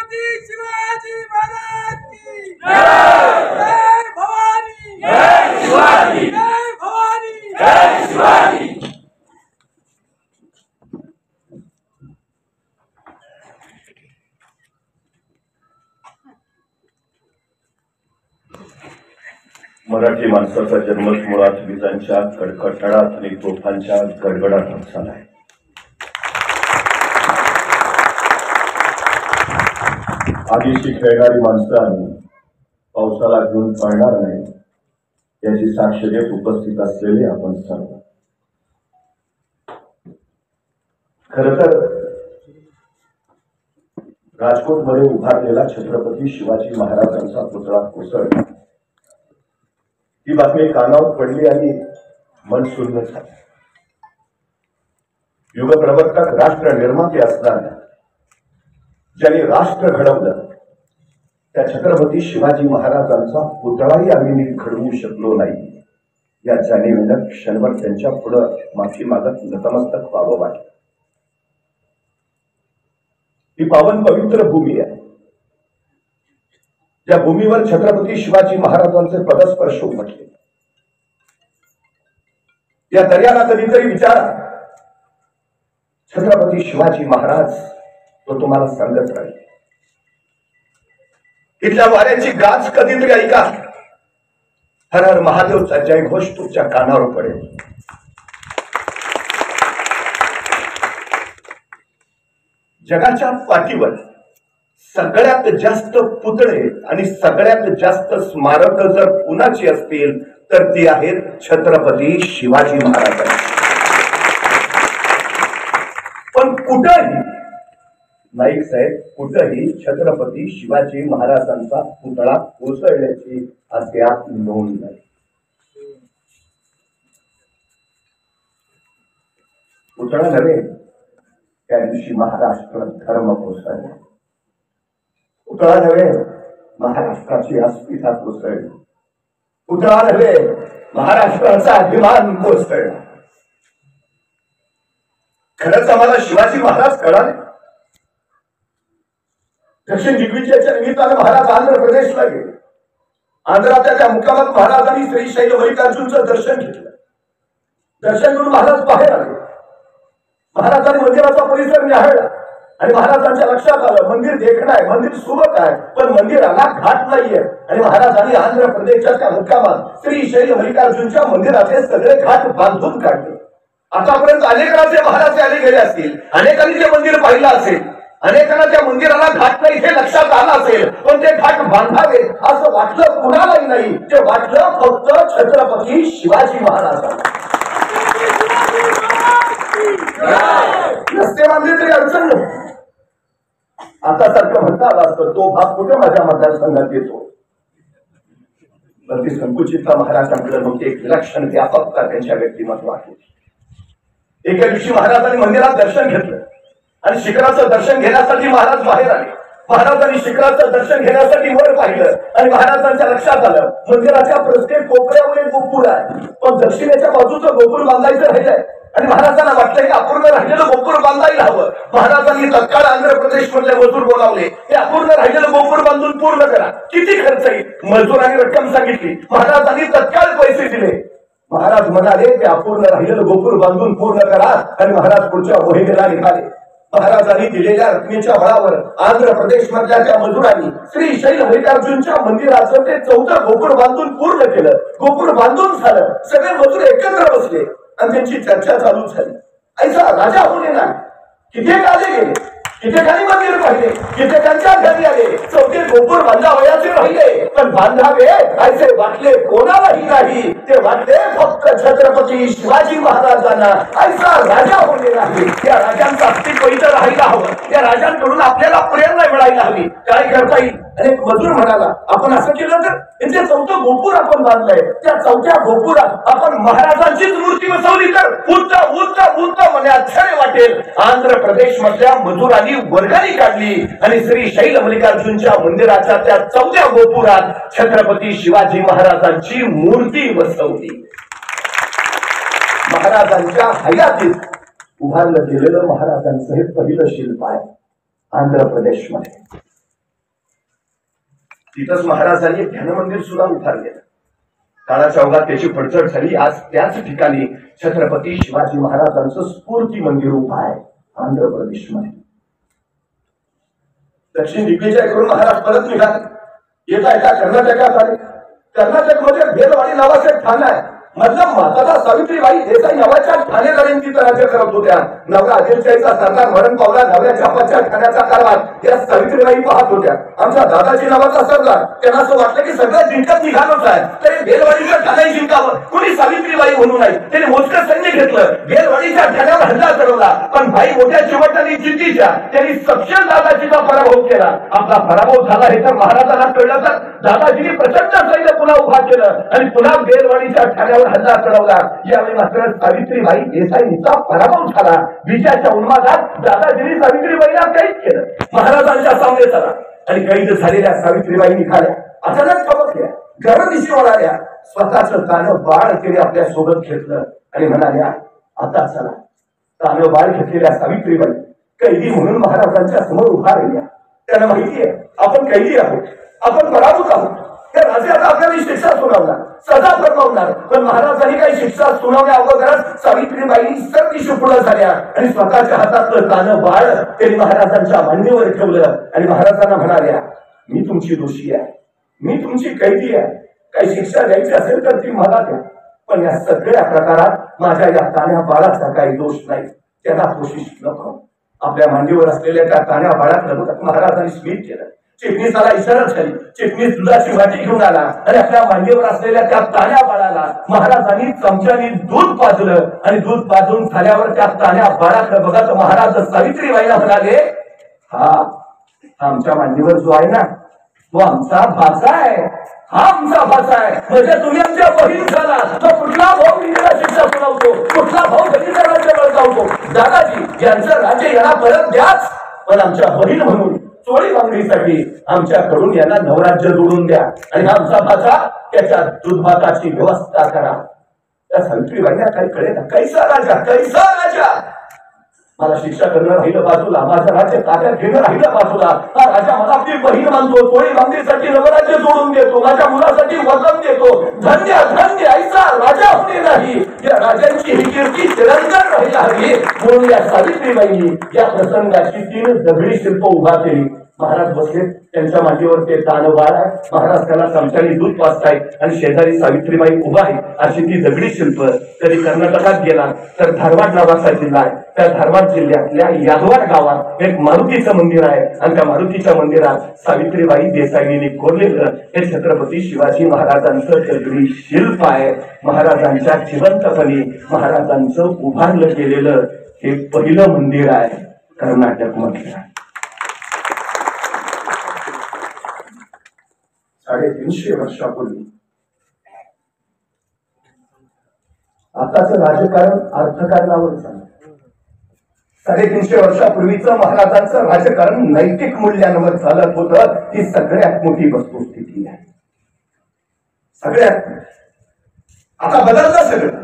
छत्रपती शिवाजी महाराज की जय भवानी जय शिवाजी जय भवानी जय शिवाजी। मराठी माणसाचा जन्मच मुळात विजांच्या कडकडाटात आणि तोफांच्या गडगडाटात झालाय। आगीशी खेळणारी माणसं आणि पावसाला घेऊन पळणार नाही याची साक्ष देत उपस्थित असलेले आपण सर्व, खर तर राजकोटमध्ये उभारलेला छत्रपती शिवाजी महाराजांचा पुतळा कोसळला ही बातमी कानावर पडली आणि मन शून्य झाले। युगप्रवर्तक राष्ट्र निर्माते असताना ज्यांनी राष्ट्र घडवलं त्या छत्रपती शिवाजी महाराजांचा पुतळाही आम्ही नीट घडवू शकलो नाही या जाणीवेनं क्षणभर त्यांच्या पुढं माफी मागत नतमस्तक व्हावं वाटलं। ही पावन पवित्र भूमी आहे, या भूमीवर छत्रपती शिवाजी महाराजांचे पदस्पर्श उमटले। या दर्याला कधीतरी विचारा, छत्रपती शिवाजी महाराज तो तुम्हाला सांगत राहील। इथल्या वाऱ्याची गाज कधीतरी ऐका, हर हर महादेवचा जयघोष तुमच्या कानावर पडेल। जगाच्या पाठीवर सगळ्यात जास्त पुतळे आणि सगळ्यात जास्त स्मारक जर कुणाची असतील तर ती आहेत छत्रपती शिवाजी महाराजांची। पण कुठेही नाईक साहेब कुठेही छत्रपती शिवाजी महाराजांचा पुतळा कोसळल्याची अद्याप नोंद नाही। पुतळा नव्हे, त्या दिवशी महाराष्ट्र धर्म कोसळला। पुतळा नव्हे, महाराष्ट्राची अस्मिता कोसळली। पुतळा नव्हे, महाराष्ट्राचा अभिमान कोसळला। खरंच आम्हाला शिवाजी महाराज कळाले। दक्षिण दिग्विजयाच्या निमित्ताने महाराज आंध्र प्रदेशला गेले। आंध्राच्या त्या मुक्कामात महाराजांनी श्रीशैल मल्लिकार्जुनचं दर्शन घेतलं। दर्शन घेऊन महाराज बाहेर आले। महाराजांनी मंदिराचा परिसर न्याहाळला आणि महाराजांच्या लक्षात आलं मंदिर देखणं आहे, मंदिर सुबक आहे, पण मंदिराला घाट नाहीये। आणि महाराजांनी आंध्र प्रदेशच्या त्या मुक्कामात श्रीशैल मल्लिकार्जुनच्या मंदिराचे सगळे घाट बांधून काढले। आतापर्यंत अनेक राजे महाराज आले गेले असतील, अनेकांनी ते मंदिर पाहिलं असेल, अनेकांना त्या मंदिराला घाट नाही हे लक्षात आलं असेल, पण ते घाट बांधावे असं वाटलं कुणालाही नाही। ते वाटलं फक्त छत्रपती शिवाजी महाराजांना। रस्ते बांधले तरी अडचण नव्हती। आता सारखं म्हणता आलं असतं तो भाग कुठे माझ्या मतदारसंघात येतो, पण ती संकुचितता महाराजांकडे नव्हती, एक विलक्षण व्यापकता त्यांच्या व्यक्तिमत्वात होती। एका दिवशी महाराजांनी मंदिरात दर्शन घेतलं आणि शिखराचं दर्शन घेण्यासाठी महाराज बाहेर आले। महाराजांनी शिखराचं दर्शन घेण्यासाठी वर पाहिलं आणि महाराजांच्या लक्षात आलं मंदिराच्या प्रत्येक कोपऱ्यावर एक गोपूर आहे, पण दक्षिणेच्या बाजूचं गोपूर बांधायचं राहिलंय आणि महाराजांना वाटलं हे अपूर्ण राहिलेलं गोपूर बांधायला हवं। महाराजांनी तत्काळ आंध्र प्रदेश मधले मजूर बोलावले, हे अपूर्ण राहिलेलं गोपूर बांधून पूर्ण करा, किती खर्च येईल? मजुरांनी रक्कम सांगितली, महाराजांनी तत्काळ पैसे दिले। महाराज म्हणाले ते अपूर्ण राहिलेलं गोपूर बांधून पूर्ण करा आणि महाराज पुढच्या मोहिमेला निघाले। महाराजांनी दिलेल्या रकमेच्या बळावर आंध्र प्रदेश मधल्या त्या मजुरांनी श्रीशैल मल्लिकार्जुनच्या मंदिराचं ते 14 गोपूर बांधून पूर्ण केलं। गोपूर बांधून झालं, सगळे मजूर एकत्र बसले आणि त्यांची चर्चा चालू झाली। ऐसा राजा होणे ना, किती आले गेले, कित्येकांनी मंदिर पाहिले, कित्येकांच्या घरी आले, 14 गोपूर बांधावयाचे राहिले, पण बांधावे ऐसे वाटले कोणालाही नाही। ते वाटले फक्त छत्रपती शिवाजी महाराजांना। ऐसा राजा होणे नाही, या राजांचं अस्तित्व इथं राहायला हवं, या राजांकडून आपल्याला प्रेरणा मिळायला हवी। काय करता येईल? अनेक मजूर म्हणाला आपण असं केलं तर त्यांचे 14 गोपूर आपण बांधलंय, त्या 14 गोपुरात आपण महाराजांचीच मूर्ती बसवली तर उत्तम उत्तम उत्तम म्हणे आश्चर्य वाटेल। आंध्र प्रदेश मधल्या मजुरांनी वर्गणी काढली आणि श्रीशैल मल्लिकार्जुनच्या मंदिराच्या त्या 14 गोपुरात छत्रपती शिवाजी महाराजांची मूर्ती बसवली। महाराजांच्या हयातीत उभारलं गेलेलं महाराजांचं हे पहिलं शिल्प आहे आंध्र प्रदेश मध्ये। तिथंच महाराजांनी ध्यान मंदिर सुद्धा उभारलेलं. काळाच्या ओघात त्याची पडझड झाली. आज त्याच ठिकाणी छत्रपती शिवाजी महाराजांचं स्फूर्ती मंदिर उभा आहे आंध्र प्रदेशमध्ये. दक्षिण दिग्विजय करून महाराज परत निघाले. येता येता कर्नाटकात आले. कर्नाटकमध्ये बेलवाडी नावाचं एक ठाण आहे. मतलब माता सावित्रीबाई देसाई नावाच्या ठाणेदारांनी तिथं राज्य करत होत्या. नवरा आदिलशाहीचा सरकार मरण पावला. नवऱ्याच्या पाच्या ठाण्याचा कारभार या सावित्रीबाई पाहत होत्या. आमचा दादाजी नावाचा सरदार त्यांना असं वाटलं की सगळं जिंकत निघालोच आहे, तरी बेलवाडीचं ठाणे जिंकावं. कुणी सावित्रीबाई म्हणून नाही. त्यांनी मोजकं सैन्य घेतलं. बेलवाडीच्या ठाण्यावर हल्ला चढवला. पण भाई मोठ्या चिवटांनी जिद्दीच्या त्यांनी सपशेल दादाजीचा पराभव केला. आपला पराभव झाला हे तर महाराजांना कळलं तर दादाजींनी प्रचंड सैन्य पुन्हा उभा केलं आणि पुन्हा बेलवाडीच्या ठाण्यावर हल्ला चढवला. यावेळी मात्र सावित्रीबाई देसाईंचा पराभव झाला. विजयाच्या उन्मादात दादाजींनी सावित्रीबाईला कैद केलं. महाराजांच्या सामने चला आणि कैद झालेल्या सावित्रीबाई निघाल्या. अचानक चमकल्या, गरम दिशी वळाल्या. स्वतःचं तानं बाळ तिने आपल्या सोबत घेतलं आणि म्हणाल्या, आता चला. तानं बाळ घेतलेल्या सावित्रीबाई कैदी म्हणून महाराजांच्या समोर उभा राहिल्या. त्यांना माहिती आहे आपण कैदी आहोत, आपण पराभूत आहोत. त्या राजे आता आपल्याला शिक्षा सुनावणार, सजा फरमावणार. पण महाराजांनी काही शिक्षा सुनावण्या अगोदरच सावित्रीबाई सरदिशी पुढे झाल्या आणि स्वतःच्या हातातलं तानं बाळ त्यांनी महाराजांच्या मांडीवर ठेवलं आणि महाराजांना म्हणाल्या, मी तुमची दोषी आहे, मी तुमची कैदी आहे. काही शिक्षा द्यायची असेल तर ती मला द्या, पण या सगळ्या प्रकारात माझ्या या तान्या बाळाचा काही दोष नाही. त्याला कोशिश नको. आपल्या मांडीवर असलेल्या त्या तान्या बाळाकडे बघत महाराजांनी स्मित केलं. चिटणीसाला इशारा झाली. चिटणीस दुधाची वाटी घेऊन आला आणि आपल्या मांडीवर असलेल्या त्या तान्या बाळाला महाराजांनी चमच्याने दूध पाजलं आणि दूध पाजून झाल्यावर त्या तान्या बाळाकडे बघत महाराज सावित्रीबाईला म्हणाले, हा आमच्या मांडीवर जो आहे ना तो आमचा भाचा आहे, हा आमचा भाचा आहे. म्हणजे तुम्ही आमच्या बहीण झाला. तो कुठला भाऊ बहिणीला शिक्षा सुनावतो, कुठला भाऊ बहिणीचा राज्य बळकावतो. दादाजी यांचं राज्य यांना परत द्याच, पण आमच्या बहीण म्हणून चोळी बांगडीसाठी आमच्याकडून यांना नवराज्य जोडून द्या आणि आमचा भाचा त्याच्या दूधभाताची व्यवस्था करा. त्या सावित्रीबाईंना काही कळेल, कैसा राजा, कैसा राजा. मला शिक्षा करणं राहिलं बाजूला, माझं राज्य ताब्यात घेणं राहिलं बाजूला. हा राजा मला आपली बहीण मानतो, चोळी बांगडीसाठी नवराज्य जोडून देतो, माझ्या मुलासाठी वचन देतो. धन्य धन्य ऐसा राजा होणे नाही. या राजांची ही कीर्ती निरंतर राहायला हवी म्हणून या सावित्रीबाईंनी या प्रसंगाची 3 दगडी शिल्प उभा केली. महाराज बसले, त्यांच्या मांडीवर ते तानं बाळ आहे. महाराज त्याला चमच्याने दूध पाजतायत आणि शेजारी सावित्रीबाई उभा आहे. अशी ती दगडी शिल्प. कधी कर्नाटकात गेला तर धारवाड नावाचा जिल्हा आहे. त्या धारवाड जिल्ह्यातल्या यादवाड गावात एक मारुतीचं मंदिर आहे आणि त्या मारुतीच्या मंदिरात सावित्रीबाई देसाईंनी कोरलेलं हे छत्रपती शिवाजी महाराजांचं दगडी शिल्प आहे. महाराजांच्या जिवंतपणी महाराजांचं उभारलं गेलेलं हे पहिलं मंदिर आहे कर्नाटक मधलं. 350 वर्षापूर्वी आताच राजकारण अर्थकारणावर झालं. 350 वर्षापूर्वीचं महाराजांचं राजकारण नैतिक मूल्यांवर चालत होतं. ही सगळ्यात मोठी वस्तुस्थिती आहे. सगळ्यात आता बदललं सगळं.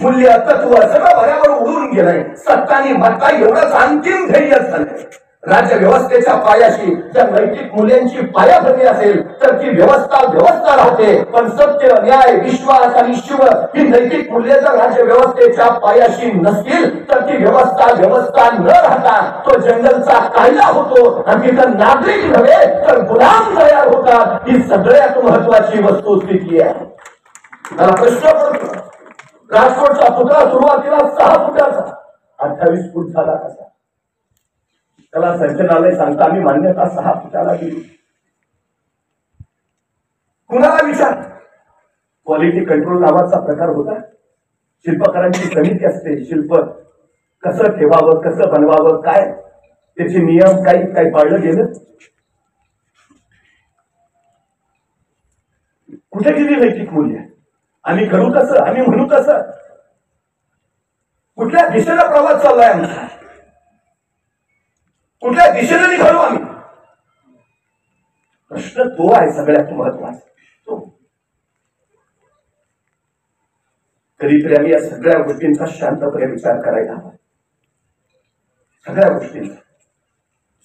मूल्य तत्व सगळं बऱ्यावर उडून गेलंय. सत्ता आणि मत्ता एवढंच अंतिम ध्येय झालंय. राज्य व्यवस्थेच्या पायाशी जर नैतिक मूल्यांची पायाभरणी असेल तर ती व्यवस्था राहते. पण सत्य, न्याय, विश्वास आणि शिव ही नैतिक मूल्ये जर राज्य व्यवस्थेच्या पायाशी नसतील तर ती व्यवस्था न राहता तो जंगलचा कायदा होतो आणि तिथं नागरिक नव्हे तर गुलाम तयार होतात. ही सगळ्यात महत्वाची वस्तुस्थिती आहे. मला प्रश्न पडतो, राजकोटचा पुतळा सुरुवातीला 6 फुटाचा 28 फूट झाला कसा? त्याला संचालनालय सांगता आम्ही मान्यता 6 फुटाला दिली. कुणाला विचार? क्वालिटी कंट्रोल नावाचा प्रकार होता. शिल्पकारांची समिती असते. शिल्प कसं ठेवावं, कसं बनवावं, काय त्याचे नियम, काही पाळलं गेलं? कुठे गेली नैतिक मूल्य? आम्ही करू कसं, आम्ही म्हणू कसं? कुठल्या दिशेला प्रवास चाललाय आमचा? कुठल्या दिशेने निघालो आम्ही? प्रश्न तो आहे सगळ्यात महत्वाचा. तो कधीतरी आम्ही या सगळ्या गोष्टींचा शांतपणे विचार करायला हवा. सगळ्या गोष्टींचा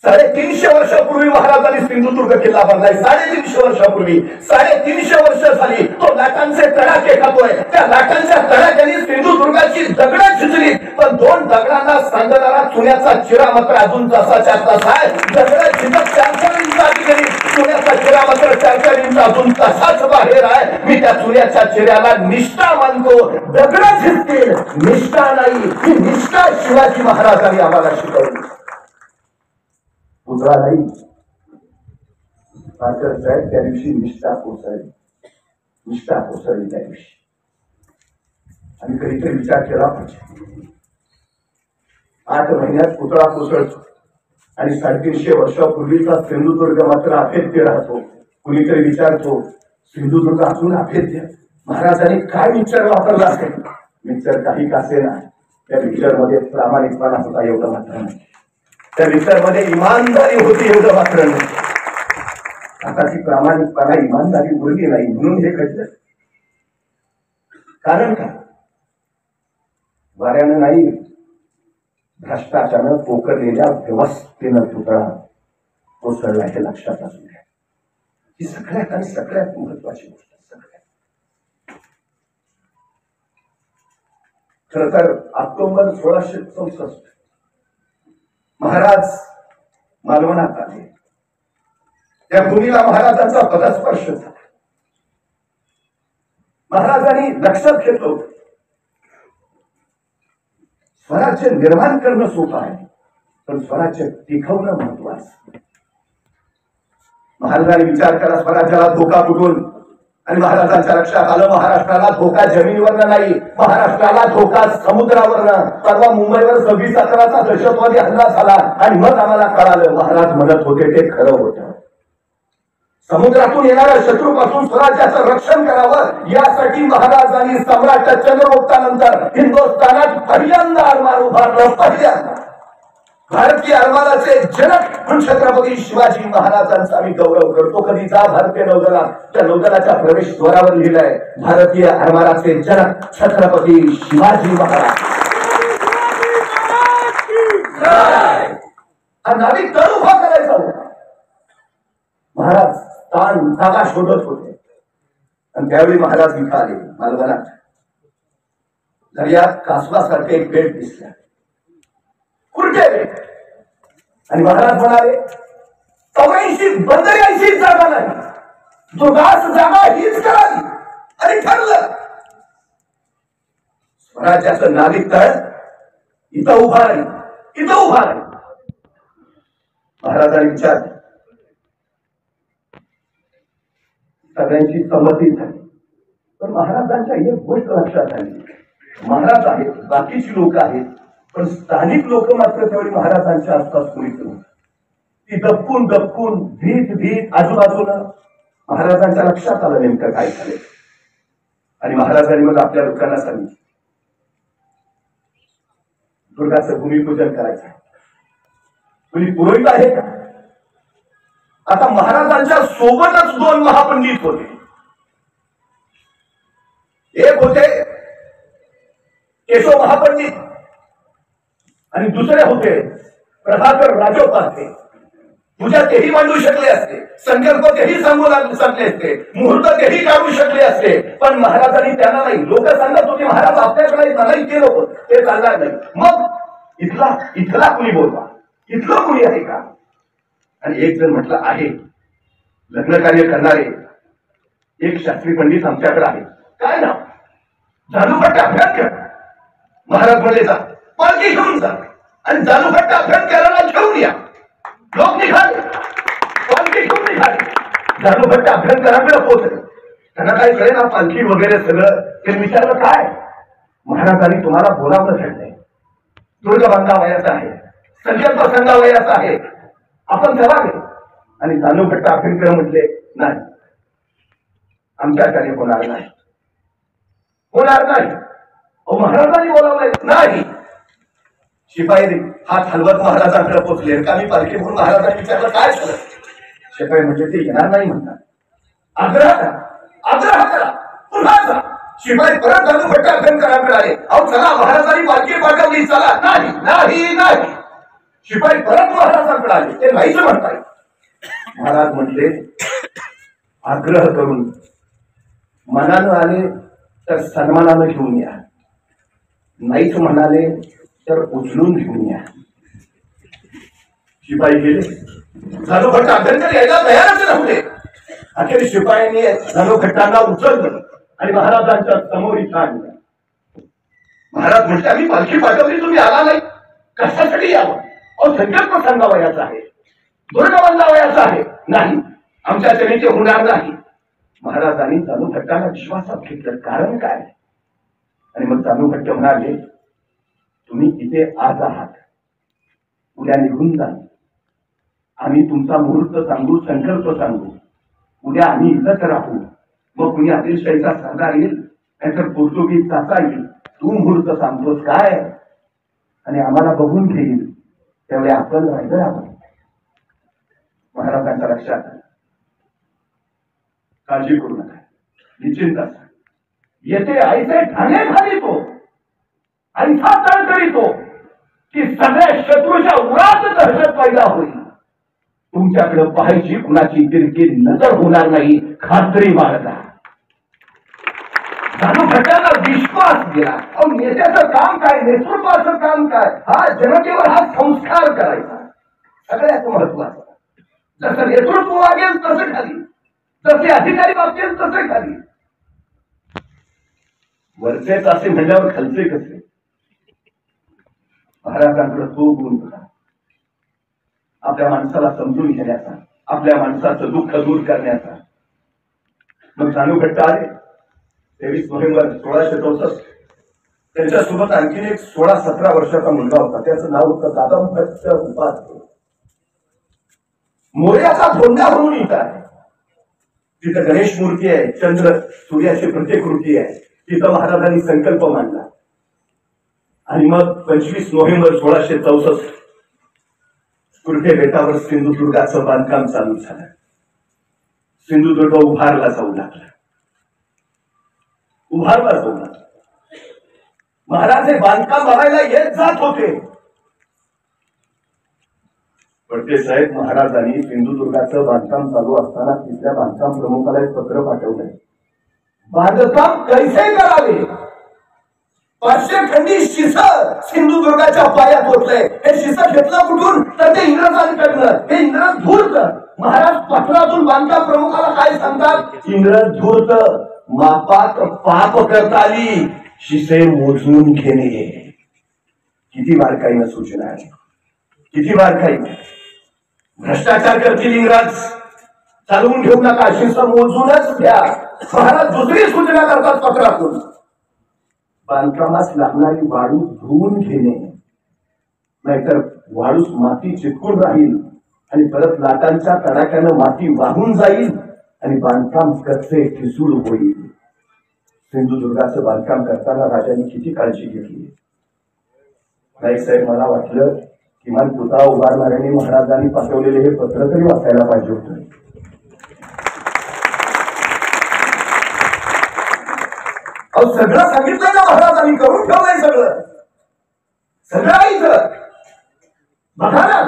350 वर्षापूर्वी महाराजांनी सिंधुदुर्ग किल्ला बांधलाय 350 वर्षापूर्वी. 350 वर्ष झाली तो लाटांचे तडाखे खातोय. त्या लाटांच्या तडाख्याने सिंधुदुर्गाची दगडं झिजली, पण 2 दगडांना सांगणारा चुन्याचा चिरा मात्र अजून जसाच्या तसा आहे. दगड झिजत 4-4 इंचाची गेली, चुन्याचा चिरा मात्र 4-4 इंच अजून तसाच बाहेर आहे. मी त्या चुन्याच्या चिऱ्याला निष्ठा मानतो. दगड झिजतील, निष्ठा नाही. ही निष्ठा शिवाजी महाराजांनी आम्हाला शिकवली. पुतळा नाही, त्या दिवशी निष्ठा कोसळली, निष्ठा कोसळली त्या दिवशी. आणि कधीतरी विचार केला पाहिजे, 8 महिन्यात पुतळा कोसळतो आणि 350 वर्षापूर्वीचा सिंधुदुर्ग मात्र अभेद्य राहतो. कुणीतरी विचारतो, सिंधुदुर्ग अजून अभेद्य, महाराजांनी काय मिक्सर वापरला असेल? मिक्सर काही कासे ना, त्या मिक्सर मध्ये प्रामाणिकपणा होता एवढं मात्र नाही. त्या मिक्सर मध्ये इमानदारी होती एवढं मात्र नाही. आता ती प्रामाणिकपणा इमानदारी उरली नाही म्हणून हे घडलं. कारण काय? वाऱ्यानं नाही, भ्रष्टाचारानं पोखरलेल्या व्यवस्थेनं पुतळा कोसळला हे लक्षात असू द्या. ही सगळ्यात आणि सगळ्यात महत्वाची गोष्ट. खर तर ऑक्टोबर 1664 महाराज मालवणात आले. त्या भूमीला महाराजांचा पदस्पर्श झाला. महाराजांनी लक्षात घेतलं, स्वराज्य निर्माण करणं सोपं आहे, पण स्वराज्य टिकवणं महत्वाचं. महाराजांनी विचार केला, स्वराज्याला धोका कुठून? आणि महाराजांच्या लक्षात आलं, महाराष्ट्राला धोका जमिनीवरनं नाही, महाराष्ट्राला धोका समुद्रावरनं. परवा मुंबईवर 26 अकराचा दहशतवादी हल्ला झाला आणि मग आम्हाला कळालं महाराज म्हणत होते ते खरं होतं. समुद्रातून येणाऱ्या शत्रूपासून स्वराज्याचं रक्षण करावं यासाठी महाराजांनी सम्राट चंद्रगुप्तानंतर हिंदुस्थानात पहिल्यांदा आरमार उभारलं. पहिल्यांदा भारतीय आरमाराचे जनक म्हणून छत्रपती शिवाजी महाराजांचा आम्ही गौरव करतो. कधी जा भारतीय नौदलात, त्या नौदलाच्या प्रवेशद्वारावर लिहिलंय भारतीय आरमाराचे जनक छत्रपती शिवाजी महाराज. हा नाविक तळ उभा करायचा होता. महाराज स्थान जागा शोधत होते आणि त्यावेळी महाराज इथं आले मालवणात. दर्यात कासवासारखे एक बेट दिसला, कुठे बेट? आणि महाराज म्हणाले 84 बंदरी 80 जागा नाही, दुधास जागा हीच करावी. आणि ठरलं स्वराज्याचं नाविक तळ इथं उभा राहील, इथं उभा राहील. महाराजांनी विचारलं, सगळ्यांची संमती झाली. पण महाराजांच्या एक गोष्ट लक्षात आली, महाराज आहेत, बाकीची लोक आहेत, पण स्थानिक लोक मात्र त्यावेळी महाराजांच्या आसपास कोणीच नव्हतं. ती दबकून दबकून भीत भीत आजूबाजूला. महाराजांच्या लक्षात आलं नेमकं काय झालं. आणि महाराजांनी मग आपल्या लोकांना सांगितलं, दुर्गाचं भूमिपूजन करायचं. कुणी पुरोहित आहे का? आता महाराजांच्या सोबतच 2 महापंडित होते. एक होते केशव महापंडित आणि दुसरे होते प्रभाकर राजोपाध्ये. पूजा तेही मांडू शकले असते, संकल्प तेही सांगू शकले असते, मुहूर्त तेही काढू शकले असते, पण महाराजांनी त्यांना नाही. लोक सांगत होते महाराज आपल्याकडे नाही, ते लोक ते चालणार नाही. मग इथला कुणी बोलवा, इथलं कुणी आहे का? आणि एक जण म्हटलं आहे, लग्न कार्य करणारे एक शास्त्री पंडित आमच्याकडे आहे. काय नाव? जादूभट्ट अभ्यास कर. महाराज म्हणले जा, पालखी घेऊन जा आणि जादूभट्ट अभ्यास करायला घेऊन या. लोक निघाले, पालखी घेऊन निघाले. जादूभट्ट अभ्यास करायला पोहोचले. त्यांना काय कळे ना पालखी वगैरे सगळं. ते विचारलं काय? महाराजांनी तुम्हाला बोलावलं सांगितलंय, दुर्ग बांधावयाचा आहे, संकल्प सांगावयाचा आहे, आपण जवावे. आणि जादूभट्ट अभ्यंकर म्हटले नाही, आमच्याकडे होणार नाही, होणार नाही. महाराजांनी बोलावलंय नाही. शिपाई हात हलवत महाराजांकडे पोहोचले. का मी पालखी म्हणून महाराजांनी विचारलं काय झालं? शिपाई म्हटले ते येणार नाही म्हणतात. आग्रह करा, आग्रह करा, पुन्हा जा. शिपाई परत जादूभट्ट अभ्यंकरांकडे आले. अहो चला, महाराजांनी पालखी पाठवली, चला. नाही नाही नाही. शिपाई परत महाराजांकडे आले. ते नाहीच म्हणताय. महाराज म्हटले, आग्रह करून मनानं आले तर सन्मानानं घेऊन या, नाहीच म्हणाले तर उचलून घेऊन या. शिपाई गेले. जाणोभट्ट अभ्यंतर यायला तयारच नव्हते. अखेर शिपायांनी जाणोभट्टांना उचललं आणि महाराजांच्या समोर इथं आणलं. महाराज म्हटले, आम्ही पालखी पाठवली, तुम्ही आला नाही, कशासाठी यावं? अहो, संकल्प सांगावयाचा आहे, दुर्ग बांधावयाचा आहे. नाही, आमच्या चरिते होणार नाही. महाराजांनी जाणोभट्टांना विश्वासात घेतलं. कारण काय? आणि मग जाणोभट्ट म्हणाले, तुम्ही इथे आज आहात, उद्या निघून जा. आम्ही तुमचा मुहूर्त सांगू, संकल्प सांगू. उद्या आम्ही इथंच राहू. मग कुणी आदिलशाहीचा सरदार येईल, नाहीतर पोर्तुगीज चाचा येईल. तू मुहूर्त सांगतोस काय? आणि आम्हाला बघून घेईल, त्यावेळी आपण राहिलं आपण. महाराजांच्या लक्षात, काळजी करू नका, निश्चिंत असा. येथे आईचे ठाणे घालितो, ऐसा तळ करीतो की सगळ्या शत्रूच्या उरात दहशत पैदा होईल. तुमच्याकडे पाहायची कुणाची तिरकी नजर होणार नाही, खात्री बाळगा. जाणोभट्टांना विश्वास दिला. नेत्याचं काम काय, नेतृत्वाचं काम काय? हा जनतेवर हा संस्कार करायचा सगळ्यात महत्वाचा. जसं नेतृत्व वागेल तसं खाली, जसे अधिकारी वागतील तसे खाली. वरचेच असे म्हणल्यावर खालचे कसे? महाराजांकडे तो गुण होता, आपल्या माणसाला समजून घेण्याचा, आपल्या माणसाचं दुःख दूर करण्याचा. मग जाणोभट्ट आले. 23 नोव्हेंबर 1664. त्यांच्यासोबत आणखीन एक 16-17 वर्षाचा मुलगा होता. त्याचं नाव होतं दादाभट्ट उपाध्ये. मोर्याचा धोंडा म्हणून इथं आहे. तिथं गणेश मूर्ती आहे, चंद्र सूर्याची प्रतिकृती आहे. तिथं महाराजांनी संकल्प मांडला. आणि मग 25 नोव्हेंबर 1664 कुर्टे बेटावर सिंधुदुर्गाचं बांधकाम चालू झालं. सिंधुदुर्ग उभारला जाऊ लागला. महाराज हे बांधकाम बघायला येत जात होते. पडते साहेब, महाराजांनी सिंधुदुर्गाचं बांधकाम चालू असताना तिथल्या बांधकाम प्रमुखाला एक पत्र पाठवलंय. बांधकाम कैसे करावे? 500 खंडी शिस सिंधुदुर्गाच्या पायात होतलंय. हे शिस घेतलं कुठून? तर ते इंग्रजांकडनं. हे इंग्रज धूर्त. महाराज पत्रातून बांधकाम प्रमुखाला काय सांगतात? इंग्रज धूर्त, मापात पाप करता आली, शिसे मोजून घेणे. किती बारकाईनं सूचना आहे, किती बारकाईनं. भ्रष्टाचार करतील इंग्रज, चालवून घेऊ नका, शिस मोजूनच घ्या. महाराज दुसरी सूचना करतात पत्रातून, बांधकामास लागणारी वाळू धुवून घेणे, नाहीतर वाळूस माती चिटकून राहील आणि परत लाटांच्या तडाख्यानं माती वाहून जाईल आणि बांधकाम कच्चे ठिसूळ होईल. सिंधुदुर्गाचं बांधकाम करताना राजांनी किती काळजी घेतली. नाही साहेब, मला वाटलं किमान पुतळा उभारणाऱ्यांनी महाराजांनी पाठवलेले हे पत्र तरी वाचायला पाहिजे होतं. सगळं सांगितलंय ना महाराजांनी, करून ठेवलंय सगळं. सगळं इथं बघा ना.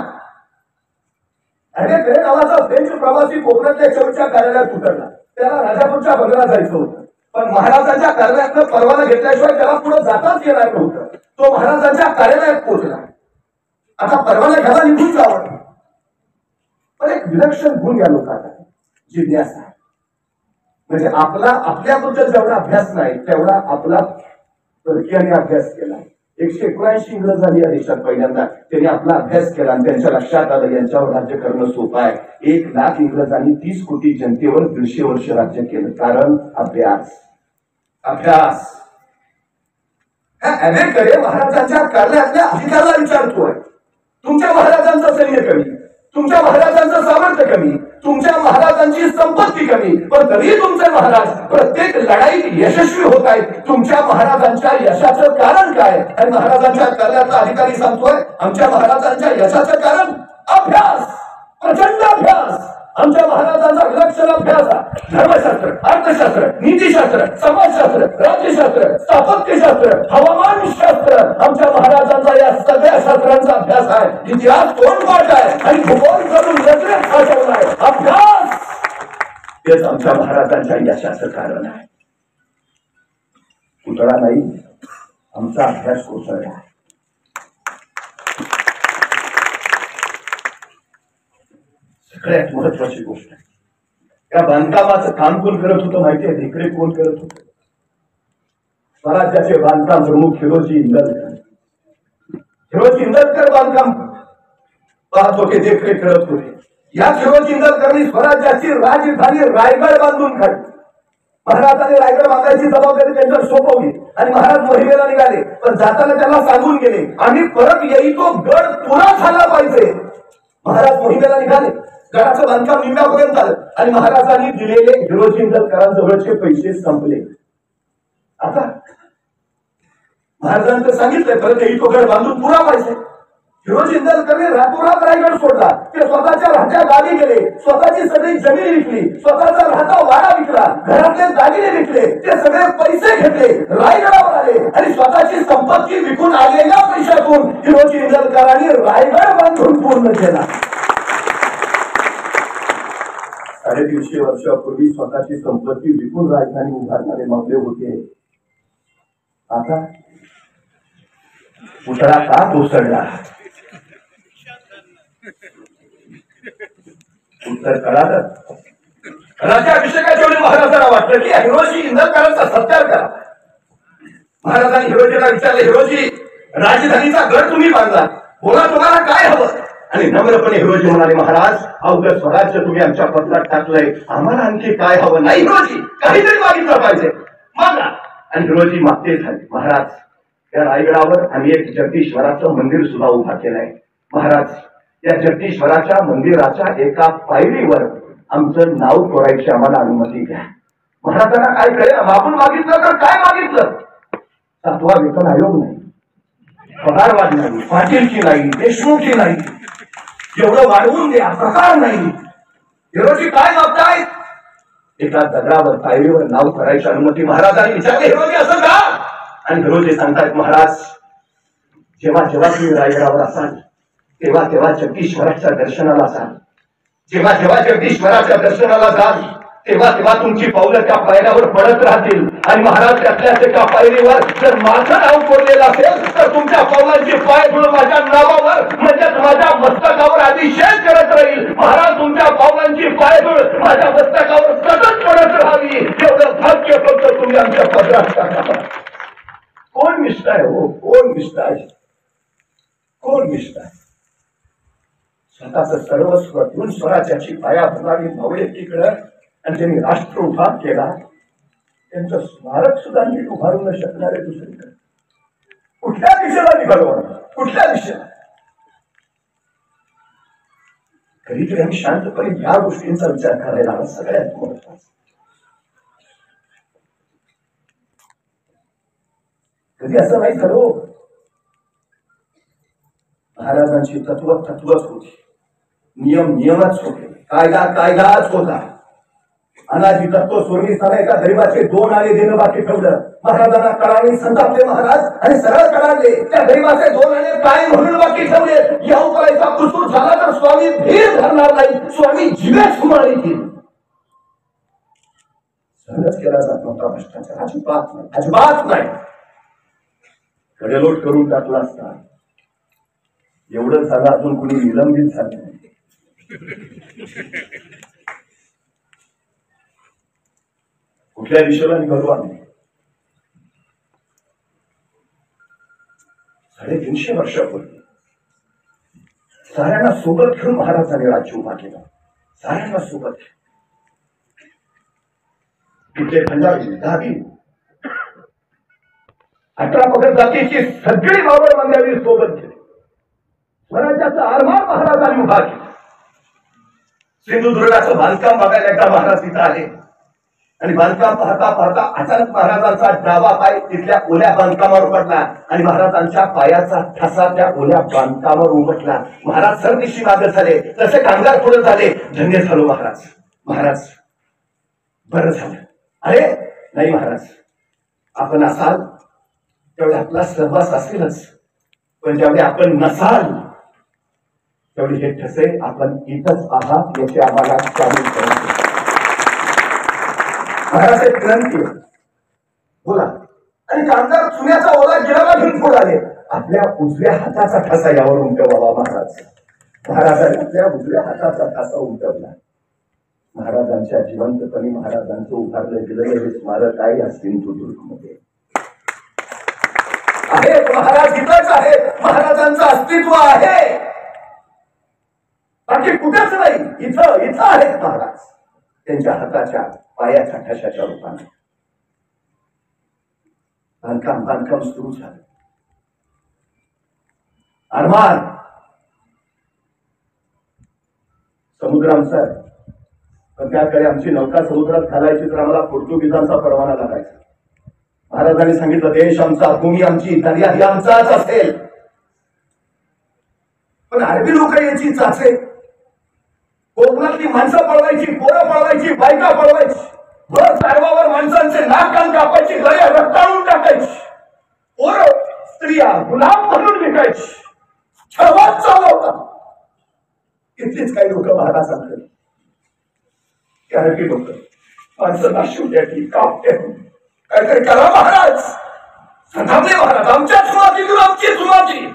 अरे ते नावाचा फ्रेंच प्रवासी कोकणातल्या चर्चच्या कार्यालयात उतरला. त्याला राजापूरच्या बंगला जायचं होतं, पण महाराजांच्या कार्यालयातनं परवाना घेतल्याशिवाय त्याला पुढे जाताच येणार नव्हतं. तो महाराजांच्या कार्यालयात पोहोचला. आता परवाना घ्यायला निघून जावं, पण एक विलक्षण गुण या लोकांना, जिज्ञासा. म्हणजे आपल्याबद्दल जेवढा अभ्यास नाही तेवढा आपला परकीयांनी अभ्यास केला. 179 इंग्रजांनी या देशात पहिल्यांदा त्यांनी आपला अभ्यास केला आणि त्यांच्या लक्षात आलं यांच्यावर राज्य करणं सोपं आहे. 1 लाख इंग्रजांनी 30 कोटी जनतेवर 150 वर्ष राज्य केलं. कारण अभ्यास. अमेरिकेकडे महाराजांच्या कार्यालयातल्या अधिकाऱ्याला विचारतोय, तुमच्या महाराजांचं सैन्य कमी, तुमच्या महाराजांचं सामर्थ्य कमी, तुमच्या महाराजांची संपत्ती कमी, पण तरी तुमचे महाराज प्रत्येक लढाईत यशस्वी होत आहेत. तुमच्या महाराजांच्या यशाचं कारण काय? आणि महाराजांच्या कार्यालयातला अधिकारी सांगतोय, आमच्या महाराजांच्या यशाचं कारण अभ्यास, प्रचंड अभ्यास. आमच्या महाराजांचा विलक्षण अभ्यास आहे. धर्मशास्त्र, अर्थशास्त्र, नीतीशास्त्र, समाजशास्त्र, राज्यशास्त्र, स्थापत्यशास्त्र, हवामानशास्त्र. आमच्या महाराजांचा या सगळ्या शास्त्रांचा अभ्यास आहे. इतिहास तोंडपाठ आहे आणि भूगोल करून नजरेत साठवला आहे. तेच आमच्या महाराजांच्या यशाचं कारण आहे. पुतळा नाही, आमचा अभ्यास कोसळला. सगळ्यात महत्वाची गोष्ट आहे, या बांधकामाचं काम कोण करत होतं माहिती आहे? देखरेख कोण करत होतं? स्वराज्याचे बांधकाम प्रमुख हिरोजी इंदलकर. हिरोजी इंदलकर बांधकाम पाहत होते, देखरेख करत होते. याच हिरोजी इंदलकरनी स्वराज्याची राजधानी रायगड बांधून काढली. महाराजांनी रायगड बांधायची जबाबदारी त्यांच्यावर सोपवली आणि महाराज मोहिमेला निघाले. पण जाताना त्यांना सांगून गेले, आम्ही परत येई तो गड पुरा झाला पाहिजे. महाराज मोहिमेला निघाले, गडाचं बांधकाम निम्म्यापर्यंत आलं आणि महाराजांनी दिलेले हिरोजी इंदलकरांजवळचे पैसे संपले. आता महाराजांचं सांगितलंय परत येई तो गड बांधून पुरा पाहिजे. हिरोजी इंदलकरने रातोरात रायगड सोडला. ते स्वतःच्या राहत्या गावी गेले, स्वतःची सगळी जमीन विकली, स्वतःचा राहता वाडा विकला, घरातले दागिने विकले, ते सगळे पैसे घेतले, रायगडावर आले आणि स्वतःची संपत्ती विकून आलेल्या पैशातून हिरोजी इंदलकरांनी रायगड बांधून पूर्ण केला. 350 वर्षापूर्वी स्वतःची संपत्ती विकून राजधानी उभारणारे मावळे होते. आता पुतळा का कोसळला? उत्तर कळालं. राज्याभिषेकाच्या वेळी महाराजांना वाटलं की हिरोजी इंदलकरांचा सत्कार करा. महाराजांनी हिरोजीला विचारले, हिरोजी राजधानीचा गड तुम्ही बांधला, बोला तुम्हाला काय हवं? आणि नम्रपणे हिरोजी म्हणाले, महाराज अवघड स्वराज्य तुम्ही आमच्या पत्रात टाकलंय, आम्हाला आणखी काय हवं नाही हिरोजी, काहीतरी मागितलं पाहिजे, मागा. आणि हिरोजी मागते झाले. महाराज या रायगडावर आम्ही एक जगदीश्वराचं मंदिर सुद्धा उभा केलंय. महाराज या जगदीश्वराच्या मंदिराच्या एका पायरीवर आमचं नाव कोरायची आम्हाला अनुमती द्या. महाराजांना काय कळेल, आपण मागितलं तर काय मागितलं? 7वा वेतन आयोग नाही, पगारवाढ नाही, पाटीलची नाही, देशमुखची नाही, एवढं वाढवून द्या प्रकार नाही. हिरोजी काय मागताय? एका दगडावर पायरीवर नाव करायची अनुमती. महाराजांनी विचारले, हिरोजी असं का? आणि हिरोजी सांगतायत, महाराज जेव्हा जेव्हा तुम्ही रायगडावर असाल तेव्हा तेव्हा जगदीश्वराच्या दर्शनाला जाल, जेव्हा जेव्हा जगदीश्वराच्या दर्शनाला जाल तेव्हा तेव्हा तुमची पावलं त्या पायऱ्यावर पडत राहतील. आणि महाराज त्यातल्या एका पायरीवर जर माझं नाव कोरलेलं असेल तर तुमच्या पावलांची पायधूळ माझ्या नावावर म्हणजेच माझ्या मस्तकावर अतिशय करत राहील. महाराज तुमच्या पावलांची पायधूळ माझ्या मस्तकावर सतत पडत राहावी, एवढं भाग्य फक्त तुम्ही आमच्या पदरात टाका. कोण निष्ठाय हो, कोण निष्ठाय, कोण निष्ठाय? स्वतःच सर्वस्व देऊन स्वराज्याची पाया भरणारी मावळे तिकडं आणि त्यांनी राष्ट्र उभा केला. त्यांचं स्मारक सुद्धा नीट उभारू न शकणारे दुसरीकडे कुठल्या दिशेला निघालो, कुठल्या दिशेला? कधीतरी आम्ही शांतपणे या गोष्टींचा विचार करायला हवा. सगळ्यात महत्वाचं, कधी असं नाही करो. महाराजांची तत्व तत्वच होती, नियम नियमच होते, कायदा कायदाच होता. अनाजी तत्व सोडणीसाला एका गरीबाचे 2 आणे देणं बाकी ठेवलं. महाराजांना कळाले, संतापले महाराज आणि सरळ कळाले, त्या गरीबाचे 2 आणे काय म्हणून बाकी ठेवले. या उपायाचा कुसूर झाला तर स्वामी भीर धरणार नाही, स्वामी जीवेच मारितील. सहज केला जात नव्हता भ्रष्टाचार, अजिबात नाही, अजिबात नाही. कडेलोट करून टाकला असता. एवढं झालं अजून कुणी निलंबित झालं नाही. कुठल्या दिशेला निघालो आम्ही? 350 वर्षापूर्वी साऱ्यांना सोबत घेऊन महाराजांनी राज्य उभा केलं. साऱ्यांना सोबत तिथे पंजाबी, दहावी, 18 पगड जातीची सगळी मावळ बांधावी सोबत घेतली. स्वराज्याचा आरमार महाराजांनी उभा केला. सिंधुदुर्गाचं बांधकाम बघायला एकदा महाराज तिथं आले आणि बांधकाम पाहता पाहता अचानक महाराजांचा डावा पाय तिथल्या ओल्या बांधकामावर पडला आणि महाराजांच्या पायाचा ठसा त्या ओल्या बांधकामावर उमटला. महाराज सरदिशी मागे झाले, तसे कामगार पुढे झाले. धन्य झालो महाराज, महाराज बरं झालं. अरे नाही महाराज, आपण असाल तेवढे आपला सहवास असेलच, पण ज्यावेळी आपण नसाल तेवढे हे ठसे आपण इथंच आहात याची आम्हाला जाणीव करून महाराज एक विनंती आहे, बोला. आणि कामदार चुन्याचा ओला गिराला घेऊन पुढे आले. आपल्या उजव्या हाताचा ठसा यावर उमटवावा महाराज. महाराजांनी आपल्या उजव्या हाताचा ठसा उमटवला. महाराजांच्या जिवंतपणी महाराजांचं उभारलं गेलेलं हे स्मारक आहे या सिंधुदुर्गमध्ये आहे. महाराज इथंच आहे, महाराजांचं अस्तित्व आहे, बाकी कुठेच नाही. इथं आहेत महाराज, त्यांच्या हाताच्या पायाच्या ठशाच्या रूपाने. बांधकाम सुरू झालं. अरमान समुद्र आमचा, पण त्याकडे आमची नौका समुद्रात घालायची तर आम्हाला पोर्तुगीजांचा परवाना लागायचा. महाराजांनी सांगितलं देश आमचा, भूमी आमची, दर्या ही आमचाच असेल. पण अरबी लोक याची चाचे, कोकणातली माणसं पळवायची, पोरं पळवायची, बायका पळवायची, भर तारवावर माणसांचे नाक कान कापायची, गळ्या रक्ताळून टाकायची, पोरं स्त्रिया गुलाम म्हणून विकायची, छळवाद चालवता. इथलीच काही लोक महाराजांकडे, अरबी लोक माणसं नाशिवण्याची कापते, काहीतरी करा महाराज. संतापले महाराज, आमच्या सुरुवातीतून आमची सुरुवाती.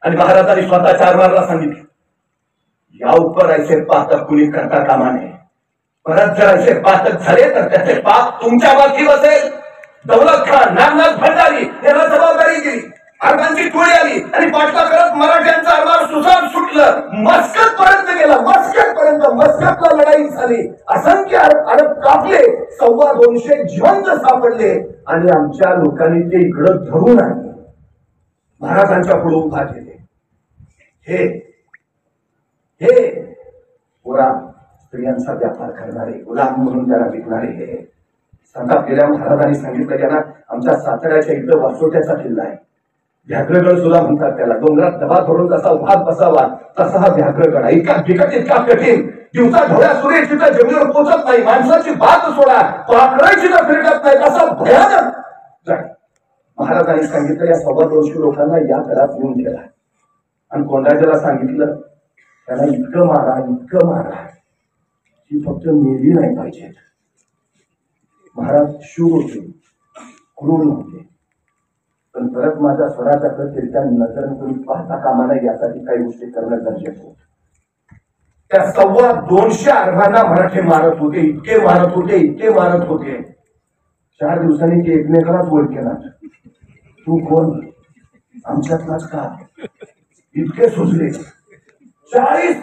आणि महाराजांनी स्वतः चारवारला सांगितलं या उपर ऐसे पातक कुणी करता कामा नये. परत जर ऐसे पातक झाले तर त्याचे पाप तुमच्या बाबतीत असेल. दौलत खान, नामनाथ भंडारी यांना जबाबदारी दिली. अरबांची टोळी आली आणि पाठला करत मराठ्यांचा आरमार सुसाट सुटलं. मस्कत पर्यंत गेला, मस्कतला लढाई झाली. असंख्य अरब कापले, 250 जिवंत सापडले आणि आमच्या लोकांनी ते इकडं धरून आणले, महाराजांच्या पुढे उभा केले. हे पुरा स्त्रियांचा व्यापार करणारे, गुलाम म्हणून त्याला विकणारे हे संतापलेल्या महाराजांनी सांगितलं त्यांना आमच्या साताऱ्याच्या इकडं वासोट्याचा किल्ला आहे, व्याघ्रगड सुद्धा म्हणतात त्याला. डोंगरात दबा धरून कसा उभात बसावा तसा हा व्याघ्रगड आहे. इतका बिकट, इतका कठीण, दिवसा ढोळ्या सूर्य तिथं जमिनीवर पोचत नाही, माणसाची बात सोडा, पाखराची ना फिरकत नाही, कसा भयानक. महाराजांनी सांगितलं या 250 लोकांना या घरात घेऊन गेला आणि कोंडाजीला सांगितलं त्याला इतकं मारा की फक्त मेली नाही पाहिजे. महाराज शूर होते, क्रूर नव्हते, पण परत माझ्या स्वराच्याकडे त्यांच्या नजरेने कोणी पाहता कामा नये यासाठी काही गोष्टी करणं गरजेचं होतं. त्या 250 अरबांना मराठे मारत होते, इतके मारत होते. 4 दिवसांनी ते एकमेकालाच ओळखेनात. तू कोण, आमच्यातलाच का, इतके सुचले. 40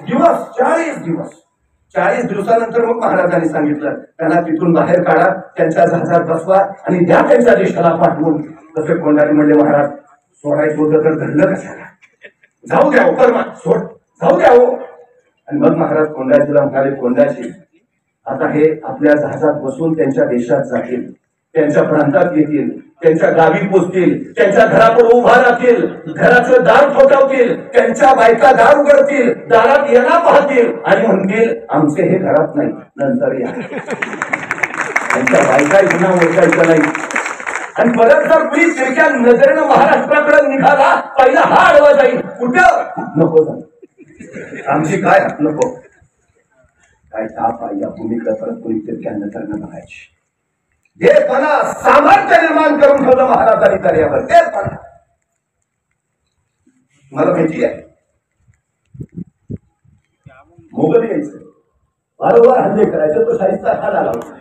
दिवसानंतर मग महाराजांनी सांगितलं त्यांना तिथून बाहेर काढा, त्यांच्या जहाजात बसवा आणि द्या त्यांच्या देशाला पाठवून. तसे कोंडाजी म्हणले महाराज सोडायचं होतं तर धरलं कशाला, जाऊ द्या परमान, सोड, जाऊ द्या हो. आणि मग महाराज कोंडाजीला म्हणाले कोंडाजी आता हे आपल्या जहाजात बसून त्यांच्या देशात जातील, त्यांच्या प्रांतात येतील, त्यांच्या गावी पोचतील, त्यांच्या घरापुढे उभा राहतील, घराचं दार ठोठावतील, त्यांच्या बायका दार उघडतील, दारात येणा पाहतील आणि म्हणतील आमचे हे घरात नाही, नंतर या. त्यांच्या बायका गुन्हा ओळखायचं नाही. आणि परत जर कुणी तिरक्या नजरेनं महाराष्ट्राकडे निघाला पहिला हा आडवा जाईल. कुठं नको जाऊ, आमची काय नको, काय ताप आहे या भूमीकडे परत कुणी तिरक्या नजरेनं बघायची. देपणा सामर्थ्य निर्माण करून ठेवलं महाराजांनी कार्यावर. देपणा मला माहिती आहे मोगल यायचं, वारंवार हल्ले करायचे, तो शाहिस्ता खान आला होता.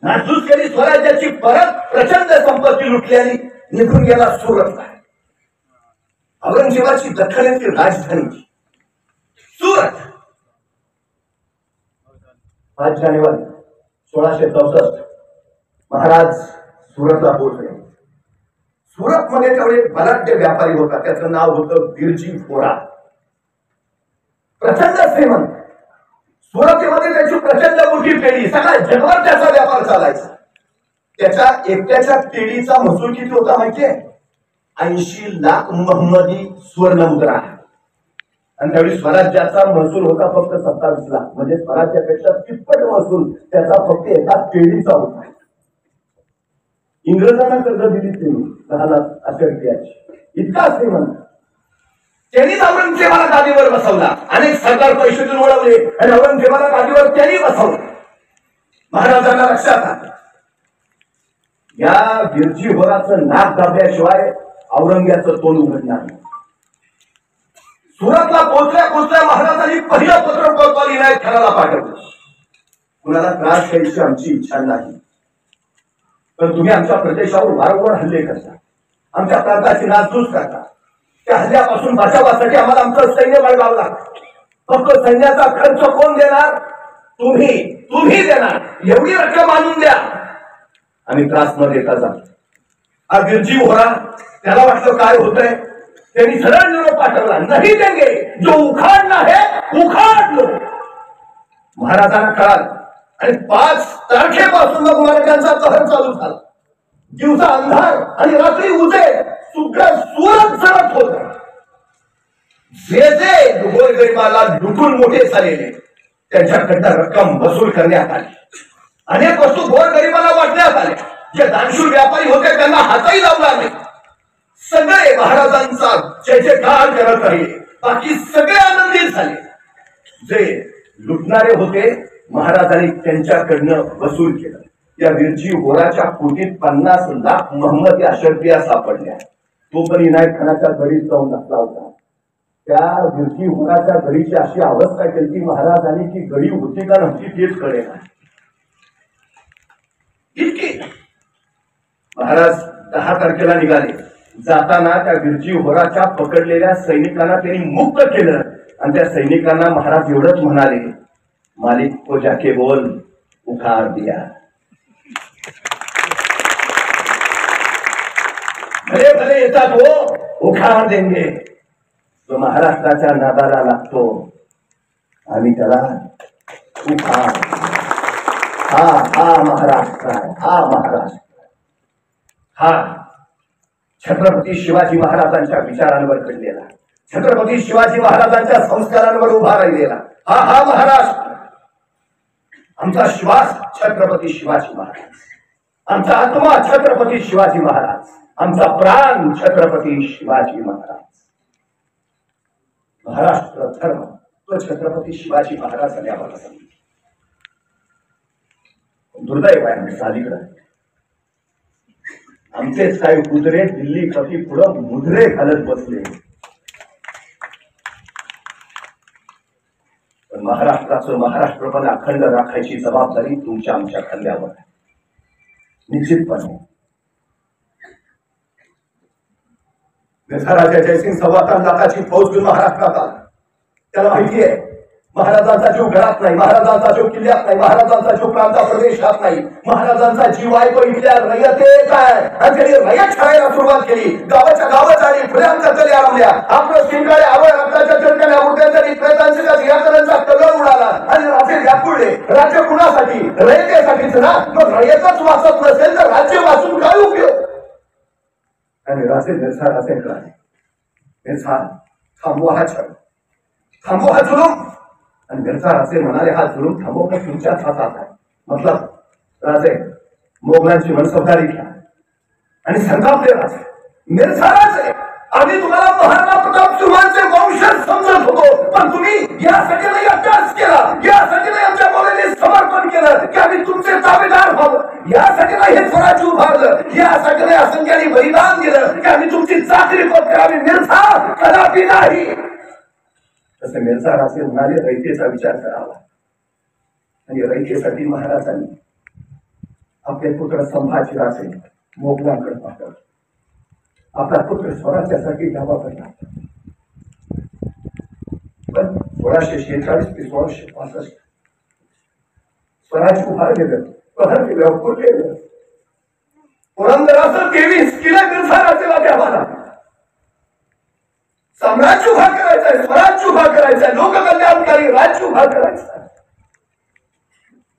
नासधूस केली स्वराज्याची, परत प्रचंड संपत्ती लुटल्याने निघून गेला सुरतला. औरंगजेबाची दख्खनाची राजधानी सुरत. 5 जानेवारी 1664 महाराज सुरतला पोहोचले. सुरत मध्ये तेवढे बलाढ्य व्यापारी होता, त्याचं नाव होतं बिरजी फोरा. प्रचंड श्रीमंत. सुरतेमध्ये त्याची प्रचंड मोठी पेढी, सगळ्या जगभर त्याचा व्यापार चालायचा. त्याच्या एकट्याच्या पेढीचा महसूल किती होता माहितीये? 80 लाख मोहम्मदी स्वर्ण मुद्रा. आणि त्यावेळी स्वराज्याचा महसूल होता फक्त 27 लाख, म्हणजे स्वराज्यापेक्षा तिप्पट महसूल त्याचा फक्त एका पेढीचा होता. इंग्रजांना कर्ज दिली त्यांनी 10 लाख अशा रुपयाची. इतका श्रीमंत. त्यांनीच औरंगजेबाला गादीवर बसवला. अनेक सरकार पैसे देऊन वळवले आणि औरंगजेबाला गादीवर त्यांनी बसवलं. महाराजांना लक्षात आलं, या गिरजी होराचं नाक दाबल्याशिवाय औरंग्याचं तोंड उघडणार नाही. सुरतला पोचल्या महाराजांनी पहिलं पत्र कोतवाल इनायत खानाला पाठवलं. कुणाला त्रास द्यायची आमची इच्छा नाही, पण तुम्ही आमच्या प्रदेशावर वारंवार हल्ले करता, आमच्या प्रांताची नासधूस करता. त्या हल्ल्यापासून बचावासाठी आम्हाला आमचं सैन्य बळगावं लागतं. फक्त सैन्याचा खर्च कोण देणार? तुम्ही देणार. एवढी रक्कम आणून द्या, आम्ही त्रास न देता जातो. हा गिरजी होरा, त्याला वाटलं काय होतंय, त्यांनी सरळ निरोप पाठवला, नाही देंगे, जो उखाडना है उखाड लो. महाराजांना कळालं आणि 5 तारखेपासून मग मराठ्यांचा कहर चालू झाला. दिवसा अंधार आणि रात्री उजेड, सुद्धा सुरत सरत होत. जे गोरगरिबाला लुटून मोठे झालेले त्यांच्याकडनं रक्कम वसूल करण्यात आली. अनेक वस्तू गोरगरिबाला वाटण्यात आल्या. जे दानशूर व्यापारी होते त्यांना हातही लावला नाही. सगळे महाराजांचा जय जयकार करत राहिले, बाकी सगळे आनंदित झाले. जे लुटणारे होते महाराजांनी त्यांच्याकडनं वसूल केलं. या गिरजी होराच्या पोटीत 50 लाख मोहम्मदी अशरफिया सापडल्या. तो पण इनायत खानाच्या घरीच जाऊन नसला होता. त्या गिरजी होराच्या घरीची अशी अवस्था केली महाराजांनी की गडी होती का नव्हती तेच कळेना. इतकी महाराज 10 तारखेला निघाले. जाताना त्या गिरजी होराच्या पकडलेल्या सैनिकांना त्यांनी मुक्त केलं आणि त्या सैनिकांना महाराज एवढंच म्हणाले, मालिक को जाके बोल उखाड़ दिया. भले भले येतात हो, उखाड़ देंगे. जो महाराष्ट्राच्या नादाला लागतो आम्ही त्याला उखाड़. हा महाराष्ट्र आहे, हा महाराष्ट्र, हा छत्रपती शिवाजी महाराजांच्या विचारांवर घडलेला, छत्रपती शिवाजी महाराजांच्या संस्कारांवर उभा राहिलेला हा महाराष्ट्र. आमचा श्वास छत्रपती शिवाजी महाराज, आमचा आत्मा छत्रपती शिवाजी महाराज, आमचा प्राण छत्रपती शिवाजी महाराज. महाराष्ट्र धर्म तो छत्रपती शिवाजी महाराजांनी आम्हाला सांगितलं. दुर्दैव आहे आमच्या अलीकडे आमचेच काही कुत्रे दिल्ली पती पुढं मुद्रे घालत बसले. पण महाराष्ट्रपणे अखंड राखायची जबाबदारी तुमच्या आमच्या खांद्यावर आहे. निश्चितपणे राजा जयसिंग 3.25 लाखाची फौज घेऊन महाराष्ट्रात आला. त्याला माहिती आहे महाराजांचा जीव घरात नाही, महाराजांचा जीव किल्ल्यात नाही, महाराजांचा जीव प्रांता प्रदेशात नाही. महाराजांचा जीव आहे तो इथल्या रयतेत आहे. आणि त्यांनी रयत छायाला सुरुवात केली. गावाच्या गावात आली, फुल्यांच्या तरी आरंभल्या. आपलं सिंगाळे आवड रक्ताच्या चरकल्या उडत्यांच्या प्रयत्नांचा सिंहासनांचा कलर उडाला आणि राजे व्यापुळले. राज्य कुणासाठी? रयतेसाठीच ना. मग रयतच वाचत नसेल तर राज्य वाचून काय उपयोग? आणि राजे निर्धार असे कळाले, निर्धार थांबवा हा छळ, थांबवा हा जुलूम. आणि मिर्झा असे म्हणाले हा जुलूम थांबवणं तुमच्याच हातात आहे. मतलब राजे मोगलांची मनसबदारी घ्या आणि संतापले राजे. मिर्झा राजे आम्ही तुम्हाला महाराणा प्रताप सिंहांचे वंशज समजत होतो, पण तुम्ही यासाठी नाही अभ्यास केला, यासाठी नाही आमच्या मुलांनी समर्पण केलं की आम्ही तुमचे ताबेदार व्हावं, यासाठी नाही हे स्वराज्य उभारलं, यासाठी नाही असंख्याने बलिदान दिलं की आम्ही तुमची चाकरी पत्करावी. मिर्झा कदापि नाही. तसे मिर्झा राजे म्हणाले रयतेचा विचार करावा. आणि रयतेसाठी महाराजांनी आपले पुत्र संभाजी राजे मोगलांकडे पाठवले. आपला पुत्र स्वराज्यासाठी धावा पडला. पण 1646 ते 1665 स्वराज्य उभारलेलं, उभारलेलं, फुटलेलं. पुरंदराचं 23 किल्ले मिर्झा राजेला द्यावा लागला. साम्राज्य उभा करायचंय, स्वराज्य उभा करायचंय, लोककल्याणकारी राज्य उभा करायचंय.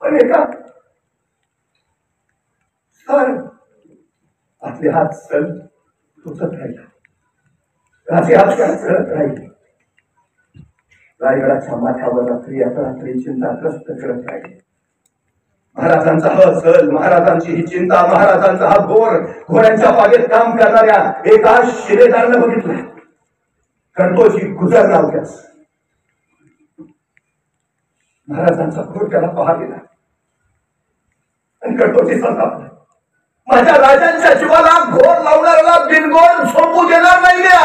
पण एका सर आपले हात सर टोचत राहिला, राजे हात चढत राहिले. रायगडाच्या माथ्यावर रात्री चिंताग्रस्त करत राहिले. महाराजांचा हा सल, महाराजांची ही चिंता, महाराजांचा हा घोड्यांच्या पागेत काम करणाऱ्या एका शिलेदारानं बघितलं. कर्तोजी गुजर नाव त्यास. महाराजांचा क्रोध त्याला पहा गेला. कटोची संताप. माझ्या राजांच्या जीवाला घोर लावणाऱ्याला बिनगोर झोपू देणार नाही द्या.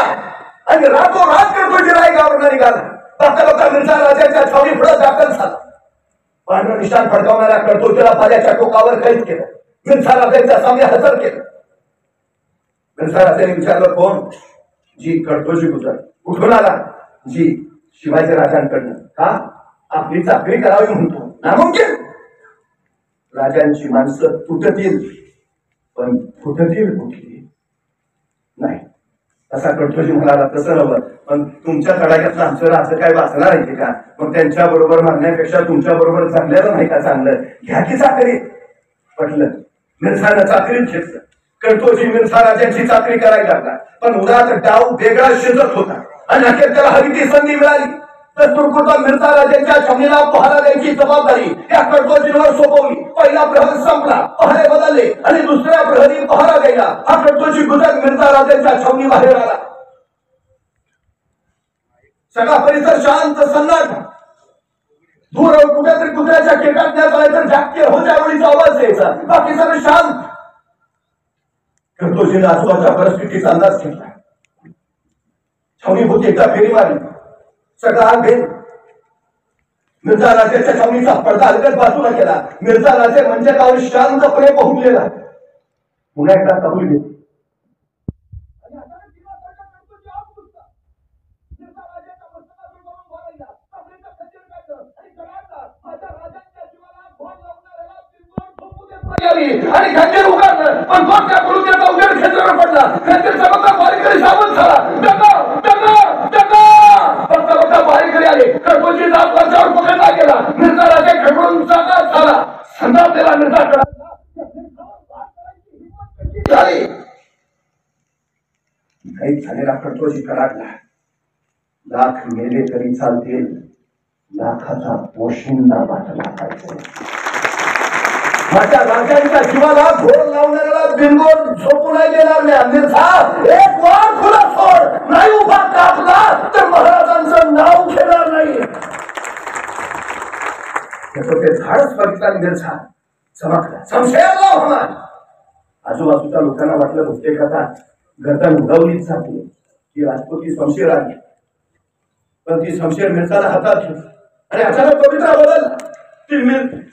आणि रातोरात कटोची रायगावर निघाला. बघता बघता मिर्झा राजांच्या छावणी पुढे दाखल झाला. पांढरं निशाण फडकावणाऱ्या कटोचीला पाल्याच्या टोकावर कैद केलं. मिर्झा राजांच्या सामने हजर केलं. मिर्झा राजाने विचारलं, कोण? जी कटोची गुजर. कुठून आला? जी शिवाजी राजांकडनं. का? आपली चाकरी करावी म्हणतो. नामुमकिन. राजांची माणसं तुटतील पण फुटतील कुठली नाही. असा कटोजी म्हणाला, तसं नव्हतं, पण तुमच्या तडाख्यातलं आमचं राज काय वाचणार आहे का? मग त्यांच्या बरोबर मारण्यापेक्षा तुमच्या बरोबर चांगल्याला नाही का चांगलं? घ्या की चाकरी. पटलं. मिर्झानं चाकरीत घेतलं. कटोजी मिर्झा राजांची चाकरी करायला लागला. पण उरात डाव वेगळा शिजत होता आणि अखेर त्याला हवी ती संधी मिळाली. तर तुर्कुता मिर्झा राजांच्या छावणीला पहारा द्यायची जबाबदारी त्या कटोजींवर सोपवली. पहिला प्रहर संपला, पहारे बदलले आणि दुसऱ्या प्रहरी पहारा द्यायला हा कटोजी गुजर मिर्झा राजांच्या छावणी बाहेर आला. सगळा परिसर शांत सन्नाट. दूर कुठेतरी कुत्र्याच्या केकाटण्यात आले तर जागते हो त्यावेळीचा आवाज यायचा. बाकी सगळं शांत. कटोजीने आजूबाजूच्या परिस्थितीचा अंदाज घेतला. छावणी होती एकदा फेरी मारली. सगळा भेद. मिर्झा राजाच्या छावणीचा पडदा अलगद बाजूला केला. मिर्झा राजे म्हणजे कावर शांतपणे पोहोचलेला. पुन्हा एकदा कबूल घेतली. आणि खंजीर उगारलं, पण तो त्या गुरुदेवाचा उजेड क्षेत्रावर पडला. खंजीर चमकता बारीकडे सावध झाला. बघता बघता बारीकडे आले. कटोची जात वरच्यावर पकडला गेला. मिर्झा राजा खडबडून जागाच झाला. संताप दिला मिर्झाकडे झाली. काही झालेला कटोची कडाडला. लाख मेले तरी चालतील, लाखाचा पोशिंदा बाटला पाहिजे. माझ्या राजांच्या जीवाला घोर लावणाऱ्याला बिनगोर झोपू नाही देणार नाही. मिर्झा एक वार खुला सोड नाही उभा टाकला तर महाराजांचं नाव घेणार नाही. ते झाडच बघितला मिर्झा चमकला. संशयाला होणार. आजूबाजूच्या लोकांना वाटलं बहुतेक आता गर्दन उडवलीच जाते की राजपूती शमशेर आली. पण ती शमशेर मिर्झाला हातात घेतली आणि अचानक पवित्रा बदलला.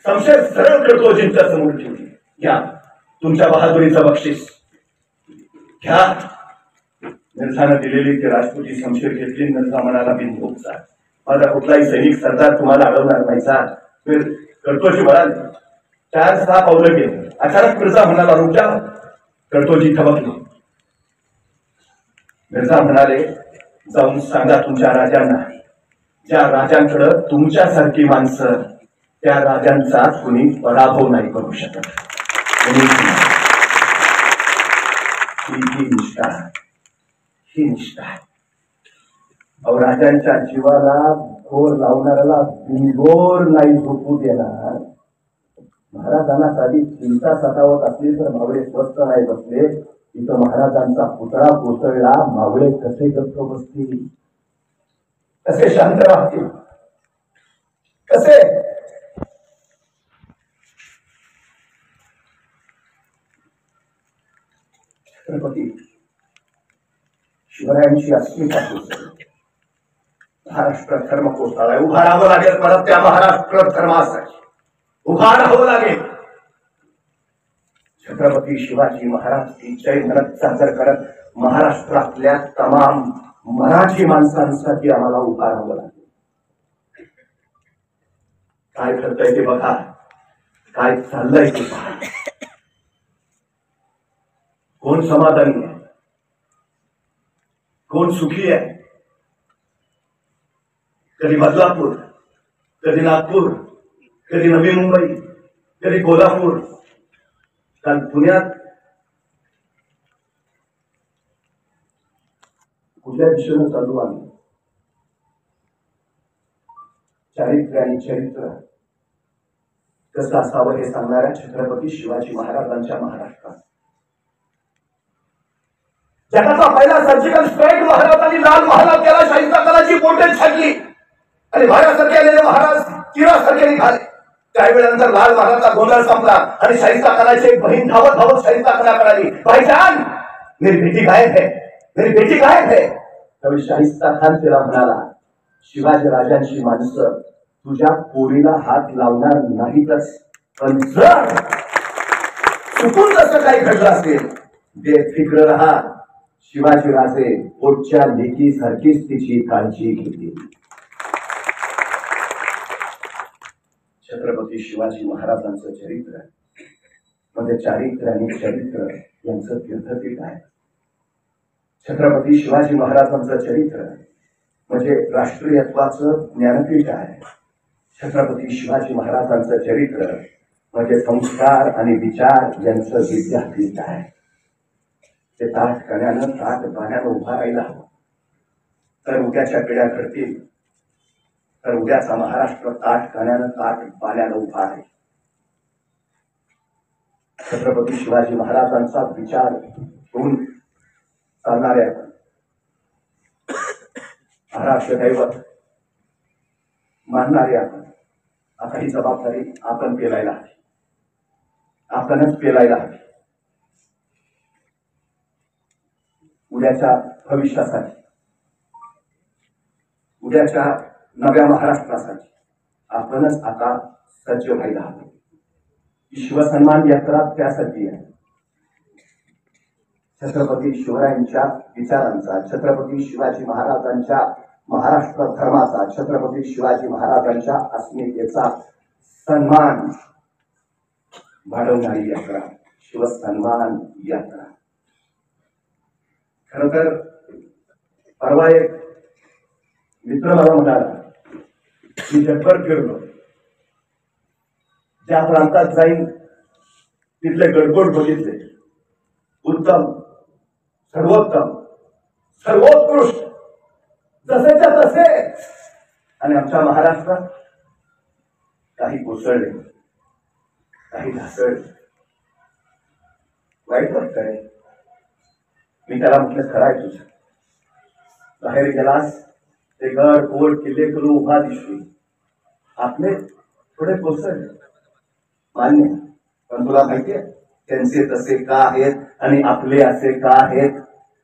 शमशेर सरळ कटोजींच्या समोर ठेवली. घ्या तुमच्या बहादुरीचं बक्षीस घ्या. मिर्झानं दिलेली ती राजपूती शमशेर घेतली. मिर्झा म्हणाला, बिनधोक जा. माझा कुठलाही सैनिक सरदार तुम्हाला अडवणार नाही. जा. कटोजी म्हणाले. 4-6 पावलं गेले. अचानक मिर्झा म्हणाला, रुक जा. कटोजी थबकले. मिर्झा म्हणाले, जाऊन सांगा तुमच्या राजांना, ज्या राजांकडे तुमच्यासारखी माणसं, त्या राजांचा कुणी पराभव नाही करू शकत. ही निष्ठा. अहो, राजांच्या जीवाला घोर लावणाऱ्याला बिनगोर नाही झोपू देणार. महाराजांना साधी चिंता सतावत असली तर मावळे स्वस्त नाही बसले. इथं महाराजांचा पुतळा कोसळला. मावळे कसे गप्प बसतील? कसे शांत राहतील? कसे? छत्रपती शिवरायांची अस्मिता कोसळली. महाराष्ट्र धर्म कोसळलाय. उभा राहावं लागेल परत त्या महाराष्ट्र धर्मासाठी. उभा राहावं लागेल. छत्रपती शिवाजी महाराजची जय म्हणत सादर करत महाराष्ट्रातल्या तमाम मराठी माणसांसाठी आम्हाला उभा राहावं लागेल. काय घडतंय ते बघा. काय चाललंय ते पहा. कोण समाधानी आहे? कोण सुखी आहे? कधी बदलापूर, कधी नागपूर, कधी नवी मुंबई, कधी कोल्हापूर, काल पुण्यात. कुठल्या दिशेनं चालू आम्ही? चारित्र्य आणि चरित्र कसं असावं हे सांगणाऱ्या छत्रपती शिवाजी महाराजांच्या महाराष्ट्रात जगाचा पहिला सर्जिकल स्ट्राईक महाराजांनी लाल महालात केला. शाही दलाची बोटे छाडली आणि भाड्यासारखे आलेले महाराज किरासारखे निघाले. काही वेळानंतर लाल महाराजचा गोंधळ संपला आणि शाहिस्ता खानाची एक बहीण धावत धावत शाहिस्ता खानाकडे आली. भाईजान, मेरी बेटी गायब है, मेरी बेटी गायब है. त्यावेळी शाहिस्ता खान तिला म्हणाला, शिवाजी राजांची माणसं तुझ्या पोरीला हात लावणार नाहीतच, पण जर चुकून जसं काही घडलं असेल बेफिक्र राहा. शिवाजी राजे पोटच्या लेकीसारखीच तिची काळजी घेतील. छत्रपती शिवाजी महाराजांचं चरित्र म्हणजे चारित्र्य आणि चरित्र यांचं तीर्थपीठ आहे. छत्रपती शिवाजी महाराजांचं चरित्र म्हणजे राष्ट्रीयत्वाचं ज्ञानपीठ आहे. छत्रपती शिवाजी महाराजांचं चरित्र म्हणजे संस्कार आणि विचार यांचं विद्यापीठ आहे. ते ताट कण्यानं ताट पाण्यानं उभा राहिला हवं, तर उद्याच्या पिढ्या घडतील, तर उद्याचा महाराष्ट्र ताट कण्यानं ताट पाण्यानं उभा आहे. छत्रपती शिवाजी महाराजांचा विचार करून चालणारे आपण महाराष्ट्र दैवत मानणारे आपण, आता ही जबाबदारी आपण पेलायला हवी, आपणच पेलायला हवी. उद्याच्या भविष्यासाठी, उद्याच्या नव्या महाराष्ट्रासाठी आपणच आता सज्ज व्हायला हवं. शिवसन्मान यात्रा त्यासाठी आहे. छत्रपती शिवरायांच्या विचारांचा, छत्रपती शिवाजी महाराजांच्या महाराष्ट्र धर्माचा, छत्रपती शिवाजी महाराजांच्या अस्मितेचा सन्मान वाढवणारी यात्रा शिवसन्मान यात्रा. खर तर परवा एक मित्र मला म्हणाला, मी जगभर फिरलो, ज्या प्रांतात जाईन तिथले गडगोड बघितले, उत्तम, सर्वोत्तम, सर्वोत्कृष्ट, जसेच्या तसे. आणि आमच्या महाराष्ट्रात काही कोसळले, काही ढासळले. वाईट वाटतंय. मी त्याला म्हटलं, खरं आहे तुझं, बाहेर गेलास ते गड कोट किल्ले करू उभा दिसली, आपले थोडे कोसळले, मान्य. पण तुला माहितीये त्यांचे तसे का आहेत आणि आपले असे का आहेत?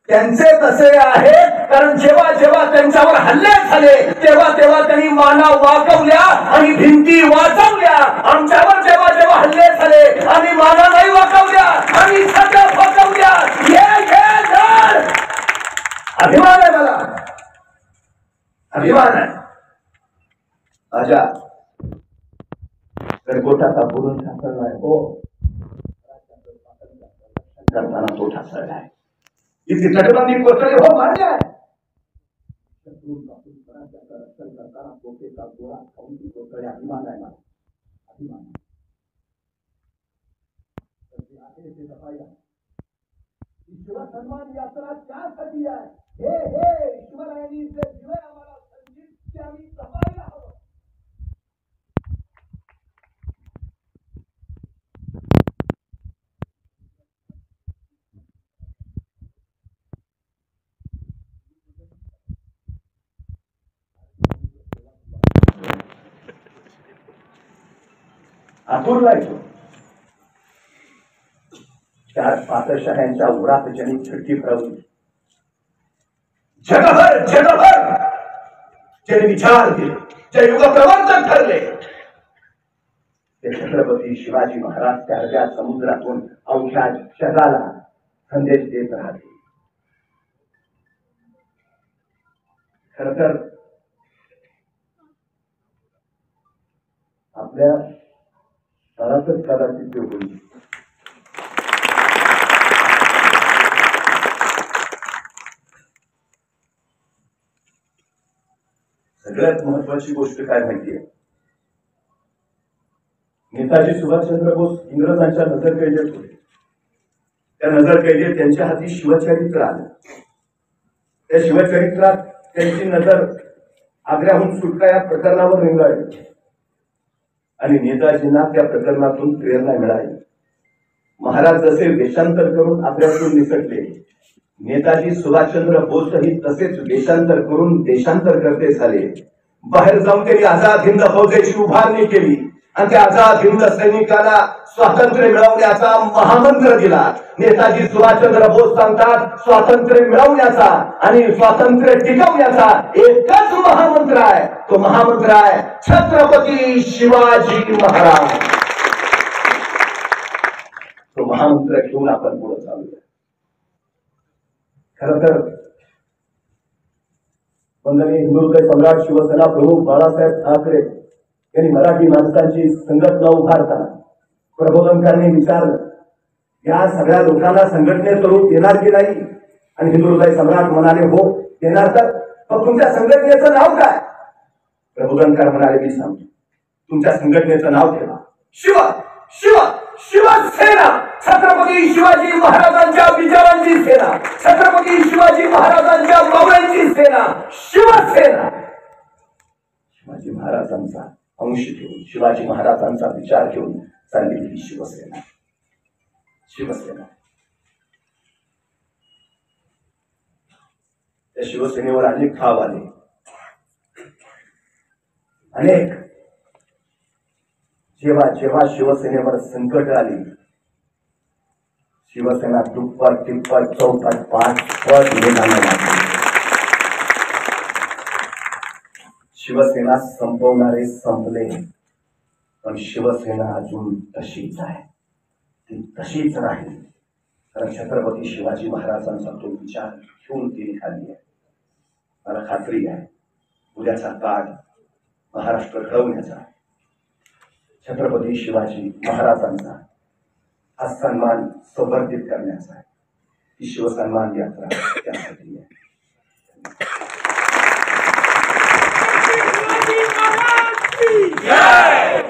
त्यांचे तसे आहेत कारण जेव्हा जेव्हा त्यांच्यावर हल्ले झाले तेव्हा तेव्हा त्यांनी माना वाकवल्या आणि भिंती वाचवल्या. आमच्यावर जेव्हा जेव्हा हल्ले झाले आणि माना नाही वाकवल्या आणि छत्या वाकवल्या. अभिमान आहे मला, अभिमान आहे. राजा गडगोटाचा बुरून ठाकरलाय हो, करताना तो ठाकरला आहे. इथे तटबंदी कोसळली हो, मान्य आहे. रक्षण करताना पोटेचा गोळा खाऊन ती कोसळली, अभिमान आहे मला, अभिमान आहे. शिवसन्मान यात्रा त्यासाठी आहे. हे ईश्वरायांनी जे दिलंय आम्हाला संगीत, ते आम्ही जपायला हवं. आतुरलाय तो चार पातशाह्यांच्या उरात ज्यांनी झडकी फिरवली, जगभर जगभर ज्यांनी विचार केले, जे युग प्रवर्तक ठरले, ते छत्रपती शिवाजी महाराज त्या अर्ध्या समुद्रातून अवघ्या जगाला संदेश देत राहते. खर तर आपल्या घरातच कदाचित ते होईल. सगळ्यात महत्वाची गोष्ट काय माहितीये, नेताजी सुभाषचंद्र बोस इंग्रजांच्या नजरकैदेत होते. त्या नजरकैदेत त्यांच्या हाती शिवचरित्र आलं. त्या शिवचरित्रात त्यांची नजर आग्र्याहून सुटका या प्रकरणावर रेंगाळली आणि नेताजींना त्या प्रकरणातून प्रेरणा मिळाली. महाराज जसे देशांतर करून आग्र्यातून निसटले, नेताजी सुभाषचंद्र बोसही तसेच देशांतर करून देशांतर करते झाले. बाहेर जाऊन त्यांनी आझाद हिंद फौजेची उभारणी केली आणि त्या आझाद हिंद सैनिकांना स्वातंत्र्य मिळवण्याचा महामंत्र दिला. नेताजी सुभाषचंद्र बोस सांगतात स्वातंत्र्य मिळवण्याचा आणि स्वातंत्र्य टिकवण्याचा एकच महामंत्र आहे. तो महामंत्र आहे छत्रपती शिवाजी महाराज. तो महामंत्र घेऊन आपण पुढे चालूया. खर तर वंदनीय हिंदुहृदय सम्राट शिवसेना प्रमुख बाळासाहेब ठाकरे यांनी मराठी माणसांची संघटना उभारताना प्रबोधनकारांनी विचारलं या सगळ्या लोकांना संघटनेचं रूप देणार की नाही. आणि हिंदुहृदय सम्राट म्हणाले हो देणार. तर मग तुमच्या संघटनेचं नाव काय. प्रबोधनकार म्हणाले मी सांगतो तुमच्या संघटनेचं नाव ठेवा शिव शिव शिवसेना. छत्रपती शिवाजी महाराजांच्या विचारांची सेना. छत्रपती शिवाजी महाराजांच्या मावळ्यांची सेना शिवसेना. शिवाजी महाराजांचा अंश घेऊन शिवाजी महाराजांचा विचार घेऊन चाललेली शिवसेना. शिवसेना त्या शिवसेनेवर अनेक ठाव आले. अनेक जेव्हा जेव्हा शिवसेनेवर संकट आली शिवसेना दुप्पट तिप्पट चौपट पाचपट वेगाने लागली. शिवसेना संपवणारे संपले पण शिवसेना अजून तशीच आहे. ती तशीच राहील कारण छत्रपती शिवाजी महाराजांचा तो विचार घेऊन ती निघाली आहे. मला खात्री आहे उद्याचा काळ महाराष्ट्र घडवण्याचा छत्रपती शिवाजी महाराजांचा हा सन्मान संवर्धित करण्याचा आहे. ही शिवसन्मान यात्रा त्यासाठी आहे. जय